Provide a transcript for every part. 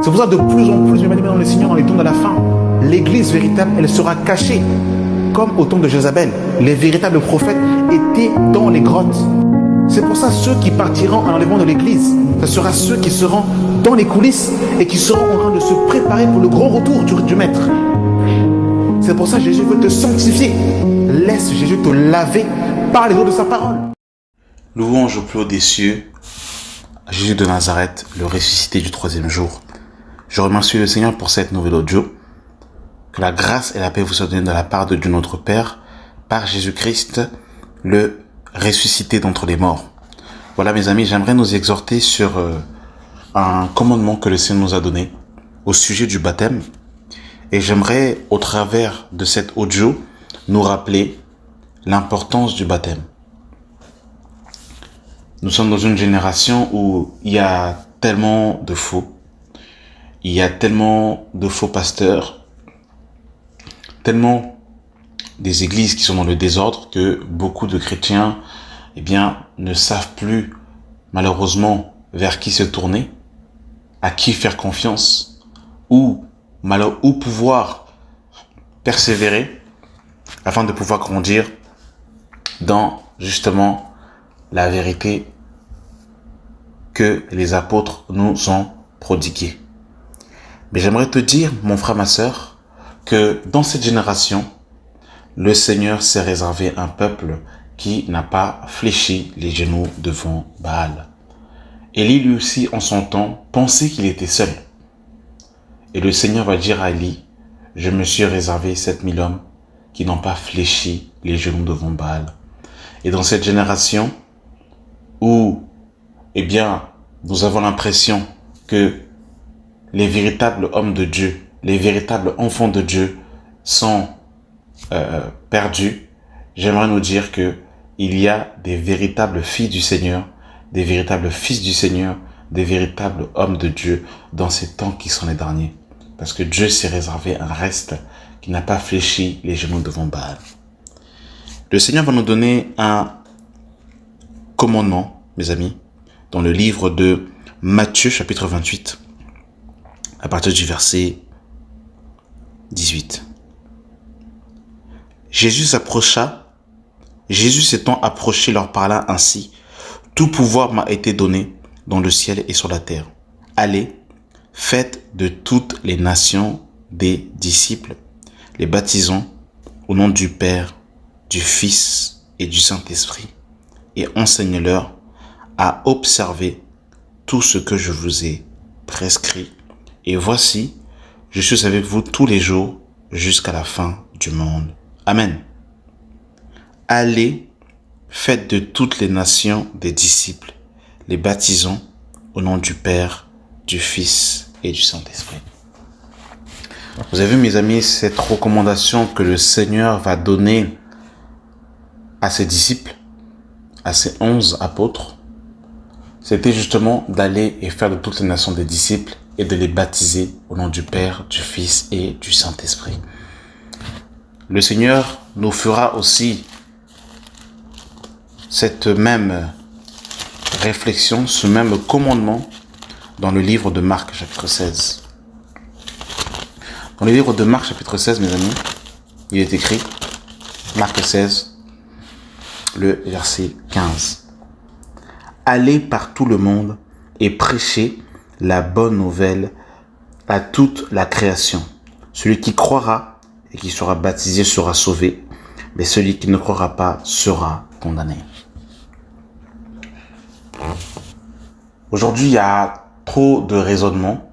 C'est pour ça que de plus en plus, mes amis, dans le Seigneur, dans les temps de la fin, l'église véritable, elle sera cachée. Comme au temps de Jézabel, les véritables prophètes étaient dans les grottes. C'est pour ça ceux qui partiront à l'enlèvement de l'église, ce sera ceux qui seront dans les coulisses et qui seront en train de se préparer pour le grand retour du Maître. C'est pour ça que Jésus veut te sanctifier. Laisse Jésus te laver par les eaux de sa parole. Louange au plus haut des cieux, Jésus de Nazareth, le ressuscité du troisième jour. Je remercie le Seigneur pour cette nouvelle audio. Que la grâce et la paix vous soient données de la part de Dieu notre Père, par Jésus-Christ, le ressuscité d'entre les morts. Voilà mes amis, j'aimerais nous exhorter sur un commandement que le Seigneur nous a donné au sujet du baptême. Et j'aimerais, au travers de cette audio, nous rappeler l'importance du baptême. Nous sommes dans une génération où il y a tellement de faux. Il y a tellement de faux pasteurs. Tellement des églises qui sont dans le désordre que beaucoup de chrétiens, ne savent plus, malheureusement, vers qui se tourner, à qui faire confiance, où pouvoir persévérer afin de pouvoir grandir dans, justement, la vérité que les apôtres nous ont prodiguée. Mais j'aimerais te dire, mon frère, ma sœur, que dans cette génération, le Seigneur s'est réservé un peuple qui n'a pas fléchi les genoux devant Baal. Élie, lui aussi, en son temps, pensait qu'il était seul. Et le Seigneur va dire à Élie, « Je me suis réservé 7000 hommes qui n'ont pas fléchi les genoux devant Baal. » Et dans cette génération où, nous avons l'impression que les véritables hommes de Dieu, les véritables enfants de Dieu sont perdus, j'aimerais nous dire que il y a des véritables filles du Seigneur, des véritables fils du Seigneur, des véritables hommes de Dieu dans ces temps qui sont les derniers. Parce que Dieu s'est réservé un reste qui n'a pas fléchi les genoux devant Baal. Le Seigneur va nous donner un commandement, mes amis, dans le livre de Matthieu, chapitre 28, à partir du verset 18. Jésus s'étant approché leur parla ainsi, « Tout pouvoir m'a été donné dans le ciel et sur la terre. Allez, faites de toutes les nations des disciples, les baptisons au nom du Père, du Fils et du Saint-Esprit, et enseignez-leur à observer tout ce que je vous ai prescrit. Et voici, je suis avec vous tous les jours jusqu'à la fin du monde. Amen. Allez, faites de toutes les nations des disciples, les baptisons au nom du Père, du Fils et du Saint-Esprit. » Vous avez vu, mes amis, cette recommandation que le Seigneur va donner à ses disciples, à ses 11 apôtres, c'était justement d'aller et faire de toutes les nations des disciples et de les baptiser au nom du Père, du Fils et du Saint-Esprit. Le Seigneur nous fera aussi cette même réflexion, ce même commandement dans le livre de Marc, chapitre 16. Dans le livre de Marc, chapitre 16, mes amis, il est écrit, Marc 16, le verset 15. « Allez par tout le monde et prêchez la bonne nouvelle à toute la création. Celui qui croira et qui sera baptisé sera sauvé, mais celui qui ne croira pas sera condamné. » Aujourd'hui, il y a trop de raisonnements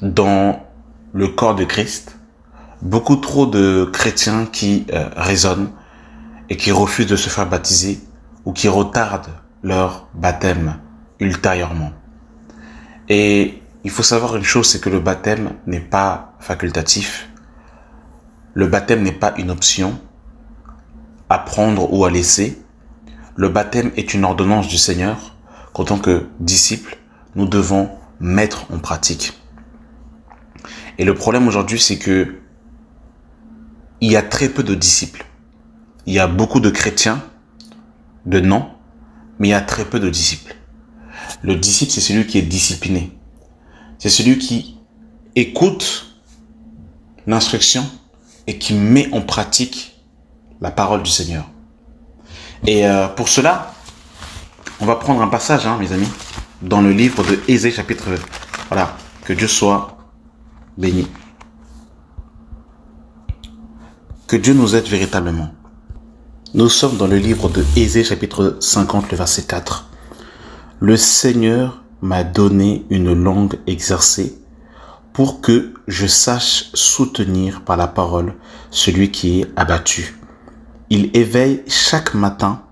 dans le corps de Christ, beaucoup trop de chrétiens qui raisonnent et qui refusent de se faire baptiser ou qui retardent leur baptême ultérieurement. Et il faut savoir une chose, c'est que le baptême n'est pas facultatif. Le baptême n'est pas une option à prendre ou à laisser. Le baptême est une ordonnance du Seigneur qu'en tant que disciples, nous devons mettre en pratique. Et le problème aujourd'hui, c'est que il y a très peu de disciples. Il y a beaucoup de chrétiens, de nom, mais il y a très peu de disciples. Le disciple, c'est celui qui est discipliné. C'est celui qui écoute l'instruction et qui met en pratique la parole du Seigneur. Et pour cela, on va prendre un passage, mes amis, dans le livre de Ésée, chapitre... Voilà, que Dieu soit béni. Que Dieu nous aide véritablement. Nous sommes dans le livre de Ésée, chapitre 50, le verset 4. Le Seigneur m'a donné une langue exercée pour que je sache soutenir par la parole celui qui est abattu. Il éveille chaque matin,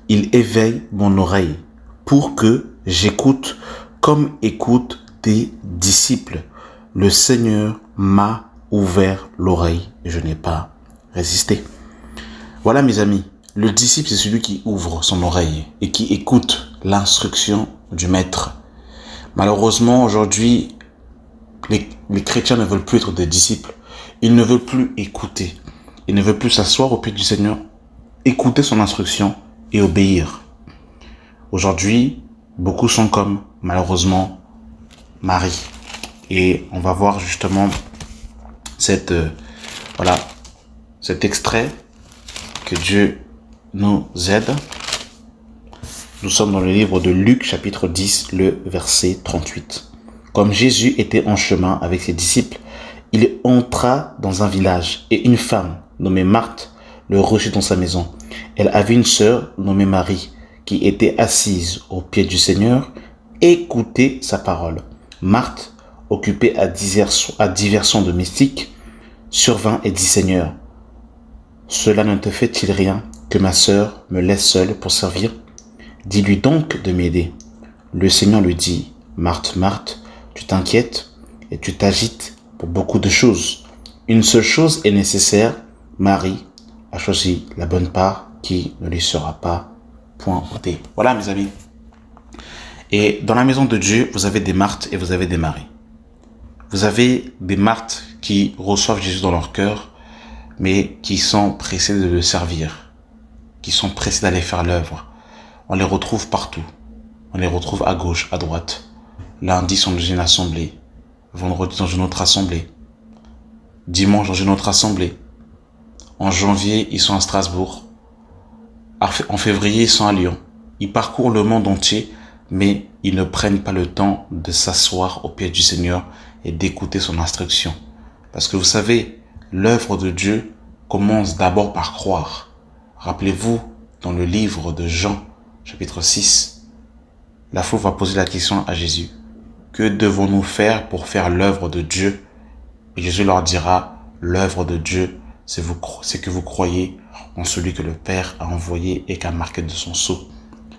il éveille mon oreille pour que j'écoute comme écoutent des disciples. Le Seigneur m'a ouvert l'oreille et je n'ai pas résisté. Voilà mes amis, le disciple c'est celui qui ouvre son oreille et qui écoute l'instruction du maître. Malheureusement aujourd'hui, les chrétiens ne veulent plus être des disciples. Ils ne veulent plus écouter. Ils ne veulent plus s'asseoir au pied du Seigneur, écouter son instruction et obéir. Aujourd'hui, beaucoup sont comme, malheureusement, Marie. Et on va voir justement cet extrait. Que Dieu nous aide. Nous sommes dans le livre de Luc, chapitre 10, le verset 38. Comme Jésus était en chemin avec ses disciples, il entra dans un village et une femme nommée Marthe le reçut dans sa maison. Elle avait une sœur nommée Marie qui était assise au pied du Seigneur, écoutait sa parole. Marthe, occupée à diversion domestique, survint et dit: Seigneur, cela ne te fait-il rien que ma sœur me laisse seule pour servir? Dis-lui donc de m'aider. Le Seigneur lui dit: Marthe, Marthe, tu t'inquiètes et tu t'agites pour beaucoup de choses. Une seule chose est nécessaire. Marie a choisi la bonne part qui ne lui sera pas point ôtée. Voilà mes amis. Et dans la maison de Dieu, vous avez des Marthes et vous avez des Maries. Vous avez des Marthes qui reçoivent Jésus dans leur cœur, mais qui sont pressés de le servir, qui sont pressés d'aller faire l'œuvre. On les retrouve partout. On les retrouve à gauche, à droite. Lundi, ils sont dans une assemblée. Vendredi, dans une autre assemblée. Dimanche, dans une autre assemblée. En janvier, ils sont à Strasbourg. En février, ils sont à Lyon. Ils parcourent le monde entier, mais ils ne prennent pas le temps de s'asseoir au pied du Seigneur et d'écouter son instruction. Parce que vous savez, l'œuvre de Dieu commence d'abord par croire. Rappelez-vous, dans le livre de Jean, chapitre 6, la foule va poser la question à Jésus. Que devons-nous faire pour faire l'œuvre de Dieu? Et Jésus leur dira, l'œuvre de Dieu, c'est que vous croyez en celui que le Père a envoyé et qu'a marqué de son sceau.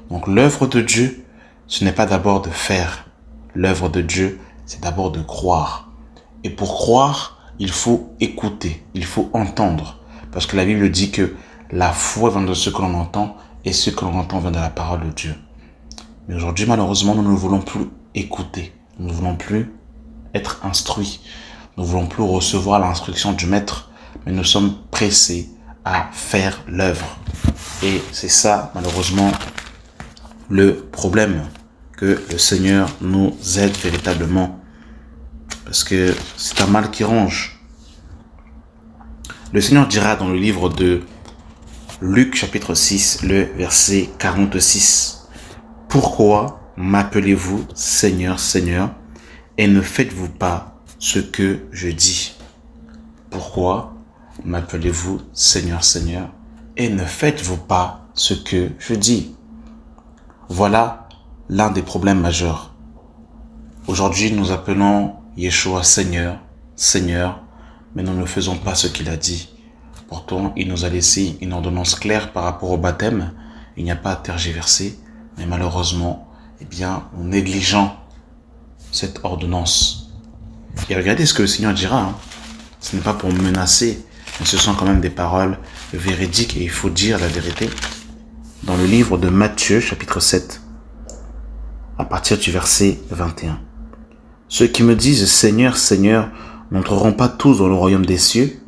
Donc l'œuvre de Dieu, ce n'est pas d'abord de faire. L'œuvre de Dieu, c'est d'abord de croire. Et pour croire, il faut écouter, il faut entendre. Parce que la Bible dit que la foi vient de ce que l'on entend et ce que l'on entend vient de la parole de Dieu. Mais aujourd'hui, malheureusement, nous ne voulons plus écouter. Nous ne voulons plus être instruits. Nous ne voulons plus recevoir l'instruction du Maître. Mais nous sommes pressés à faire l'œuvre. Et c'est ça, malheureusement, le problème. Que le Seigneur nous aide véritablement. Parce que c'est un mal qui ronge. Le Seigneur dira dans le livre de Luc chapitre 6, le verset 46. Pourquoi m'appelez-vous Seigneur, Seigneur, et ne faites-vous pas ce que je dis? Pourquoi m'appelez-vous Seigneur, Seigneur, et ne faites-vous pas ce que je dis? Voilà l'un des problèmes majeurs. Aujourd'hui, nous appelons Yeshua Seigneur, Seigneur, mais nous ne faisons pas ce qu'il a dit. Pourtant, il nous a laissé une ordonnance claire par rapport au baptême. Il n'y a pas à tergiverser, mais malheureusement, nous négligeons cette ordonnance. Et regardez ce que le Seigneur dira. Ce n'est pas pour menacer, mais ce sont quand même des paroles véridiques et il faut dire la vérité. Dans le livre de Matthieu, chapitre 7, à partir du verset 21. Ceux qui me disent Seigneur, Seigneur, n'entreront pas tous dans le royaume des cieux.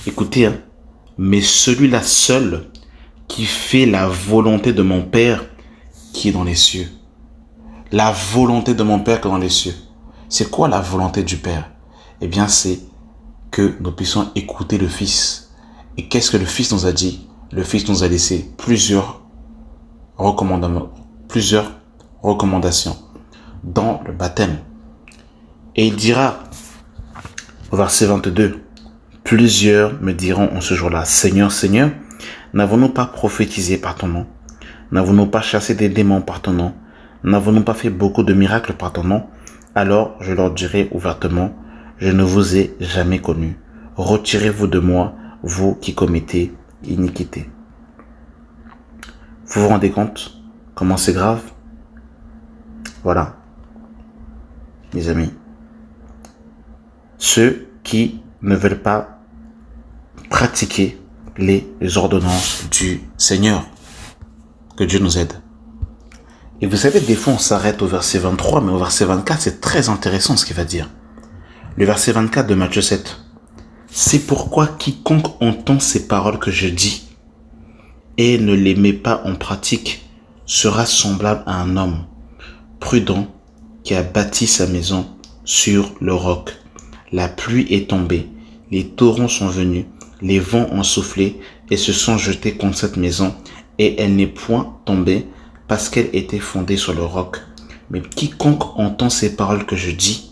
Écoutez, mais celui-là seul qui fait la volonté de mon Père qui est dans les cieux. La volonté de mon Père qui est dans les cieux. C'est quoi la volonté du Père? eh bien c'est que nous puissions écouter le Fils. Et qu'est-ce que le Fils nous a dit? Le Fils nous a laissé plusieurs recommandations dans le baptême. Et il dira au verset 22, plusieurs me diront en ce jour-là, Seigneur, Seigneur, n'avons-nous pas prophétisé par ton nom? N'avons-nous pas chassé des démons par ton nom? N'avons-nous pas fait beaucoup de miracles par ton nom? Alors je leur dirai ouvertement, je ne vous ai jamais connus. Retirez-vous de moi, vous qui commettez iniquité. Vous vous rendez compte comment c'est grave? Voilà, mes amis. Ceux qui ne veulent pas pratiquer les ordonnances du Seigneur. Que Dieu nous aide. Et vous savez, des fois on s'arrête au verset 23, mais au verset 24, c'est très intéressant ce qu'il va dire. Le verset 24 de Matthieu 7. C'est pourquoi quiconque entend ces paroles que je dis et ne les met pas en pratique sera semblable à un homme prudent qui a bâti sa maison sur le roc. La pluie est tombée, les torrents sont venus, les vents ont soufflé et se sont jetés contre cette maison, et elle n'est point tombée parce qu'elle était fondée sur le roc. Mais quiconque entend ces paroles que je dis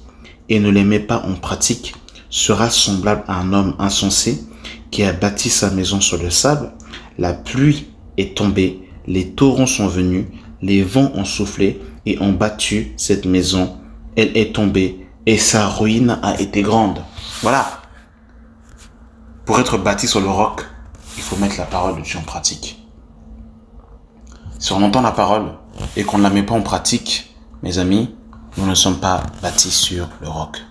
et ne les met pas en pratique sera semblable à un homme insensé qui a bâti sa maison sur le sable. La pluie est tombée, les torrents sont venus, les vents ont soufflé et ont battu cette maison. Elle est tombée et sa ruine a été grande. Voilà. Pour être bâti sur le roc, il faut mettre la parole de Dieu en pratique. Si on entend la parole et qu'on ne la met pas en pratique, mes amis, nous ne sommes pas bâtis sur le roc.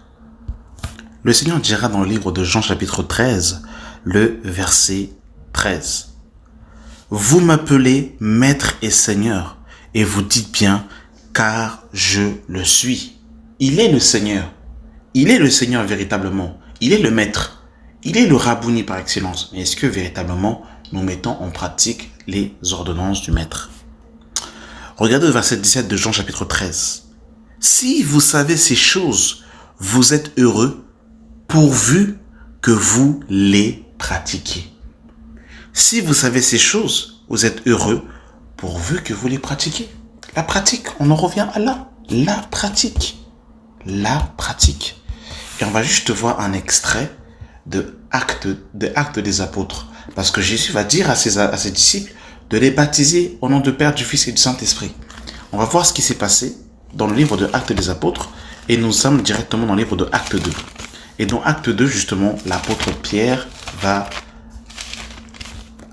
Le Seigneur dira dans le livre de Jean chapitre 13, le verset 13. Vous m'appelez Maître et Seigneur, et vous dites bien, car je le suis. Il est le Seigneur. Il est le Seigneur véritablement. Il est le Maître. Il est le Rabouni par excellence. Mais est-ce que véritablement nous mettons en pratique les ordonnances du Maître? Regardez le verset 17 de Jean chapitre 13. Si vous savez ces choses, vous êtes heureux pourvu que vous les pratiquiez. Si vous savez ces choses, vous êtes heureux pourvu que vous les pratiquiez. La pratique, on en revient à là. La pratique. La pratique. Et on va juste voir un extrait de Actes des Apôtres. Parce que Jésus va dire à ses disciples de les baptiser au nom du Père, du Fils et du Saint-Esprit. On va voir ce qui s'est passé dans le livre de Actes des Apôtres et nous sommes directement dans le livre de Actes 2. Et dans Acte 2, justement, l'apôtre Pierre va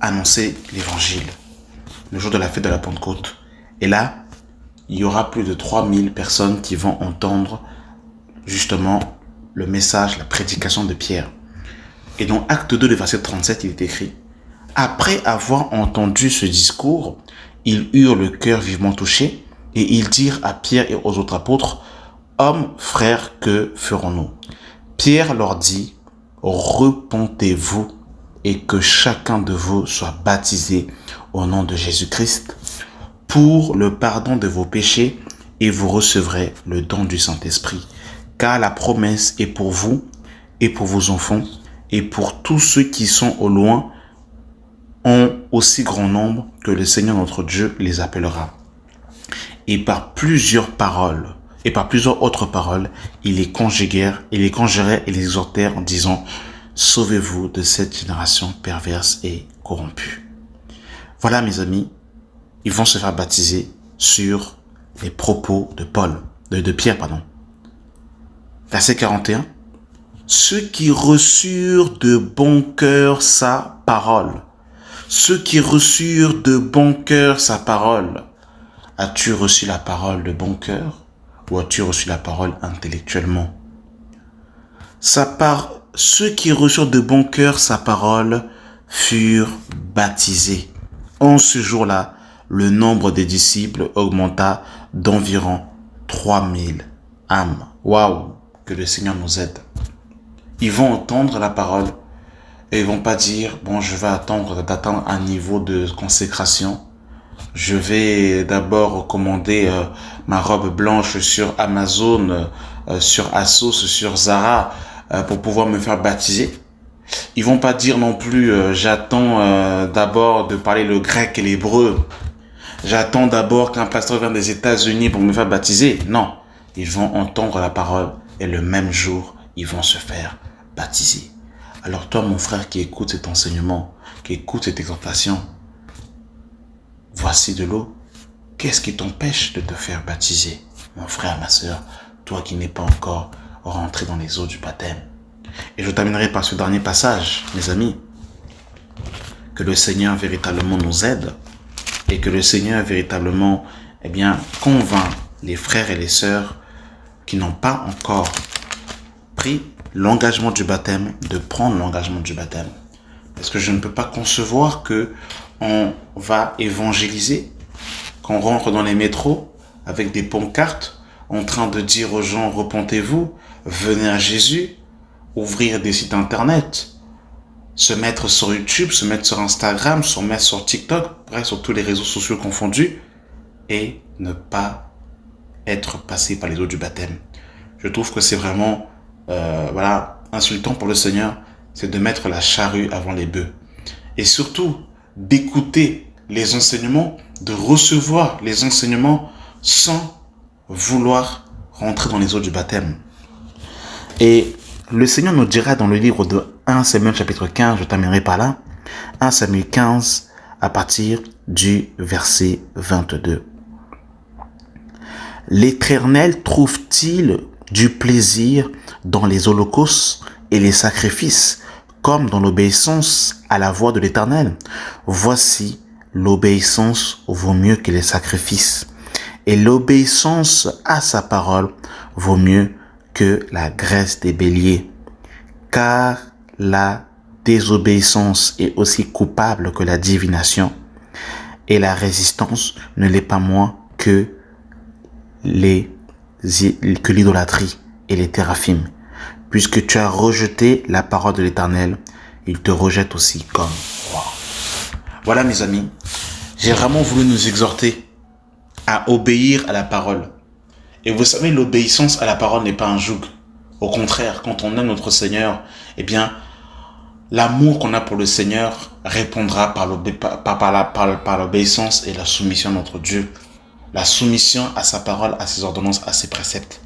annoncer l'évangile le jour de la fête de la Pentecôte. Et là, il y aura plus de 3000 personnes qui vont entendre justement le message, la prédication de Pierre. Et dans Acte 2, le verset 37, il est écrit: après avoir entendu ce discours, ils eurent le cœur vivement touché et ils dirent à Pierre et aux autres apôtres: hommes, frères, que ferons-nous? Pierre leur dit: repentez-vous et que chacun de vous soit baptisé au nom de Jésus-Christ pour le pardon de vos péchés et vous recevrez le don du Saint-Esprit. Car la promesse est pour vous et pour vos enfants et pour tous ceux qui sont au loin, en aussi grand nombre que le Seigneur notre Dieu les appellera. Et par plusieurs autres paroles, ils les conjuguèrent et les exhortèrent en disant: sauvez-vous de cette génération perverse et corrompue. Voilà, mes amis, ils vont se faire baptiser sur les propos de Pierre. Verset 41. Ceux qui reçurent de bon cœur sa parole. Ceux qui reçurent de bon cœur sa parole. As-tu reçu la parole de bon cœur ou as-tu reçu la parole intellectuellement? Ceux qui reçurent de bon cœur sa parole furent baptisés. En ce jour-là, le nombre des disciples augmenta d'environ 3000 âmes. Waouh, que le Seigneur nous aide. Ils vont entendre la parole et ils vont pas dire: bon, je vais attendre d'atteindre un niveau de consécration. Je vais d'abord commander ma robe blanche sur Amazon, sur Asos, sur Zara. pour pouvoir me faire baptiser. Ils vont pas dire non plus j'attends d'abord de parler le grec et l'hébreu. J'attends d'abord qu'un pasteur vienne des États-Unis pour me faire baptiser. Non, ils vont entendre la parole et le même jour, ils vont se faire baptiser. Alors toi, mon frère qui écoute cet enseignement, qui écoute cette exhortation, voici de l'eau. Qu'est-ce qui t'empêche de te faire baptiser, mon frère, ma sœur, toi qui n'es pas encore rentré dans les eaux du baptême? Et je terminerai par ce dernier passage, mes amis. Que le Seigneur véritablement nous aide et que le Seigneur véritablement, convainc les frères et les sœurs qui n'ont pas encore pris l'engagement du baptême, de prendre l'engagement du baptême. Parce que je ne peux pas concevoir que on va évangéliser, qu'on rentre dans les métros avec des pancartes en train de dire aux gens repentez-vous, venez à Jésus, ouvrir des sites internet, se mettre sur YouTube, se mettre sur Instagram, se mettre sur TikTok, bref, sur tous les réseaux sociaux confondus, et ne pas être passé par les eaux du baptême. Je trouve que c'est vraiment insultant pour le Seigneur, c'est de mettre la charrue avant les bœufs. Et surtout, d'écouter les enseignements, de recevoir les enseignements sans vouloir rentrer dans les eaux du baptême. Et le Seigneur nous dira dans le livre de 1 Samuel chapitre 15, je terminerai par là, 1 Samuel 15 à partir du verset 22. L'Éternel trouve-t-il du plaisir dans les holocaustes et les sacrifices, comme dans l'obéissance à la voix de l'Éternel? Voici, l'obéissance vaut mieux que les sacrifices, et l'obéissance à sa parole vaut mieux que la graisse des béliers, car la désobéissance est aussi coupable que la divination, et la résistance ne l'est pas moins que l'idolâtrie et les téraphimes. Puisque tu as rejeté la parole de l'Éternel, il te rejette aussi comme roi. Voilà mes amis, j'ai vraiment voulu nous exhorter à obéir à la parole. Et vous savez, l'obéissance à la parole n'est pas un joug. Au contraire, quand on aime notre Seigneur, l'amour qu'on a pour le Seigneur répondra par l'obéissance et la soumission à notre Dieu. La soumission à sa parole, à ses ordonnances, à ses préceptes.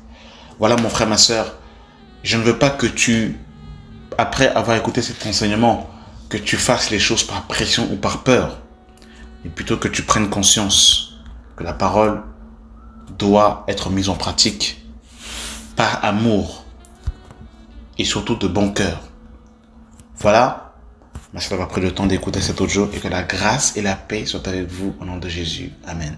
Voilà mon frère, ma sœur. Je ne veux pas que tu, après avoir écouté cet enseignement, que tu fasses les choses par pression ou par peur. Mais plutôt que tu prennes conscience que la parole doit être mise en pratique par amour et surtout de bon cœur. Voilà. Merci d'avoir pris le temps d'écouter cet audio et que la grâce et la paix soient avec vous au nom de Jésus. Amen.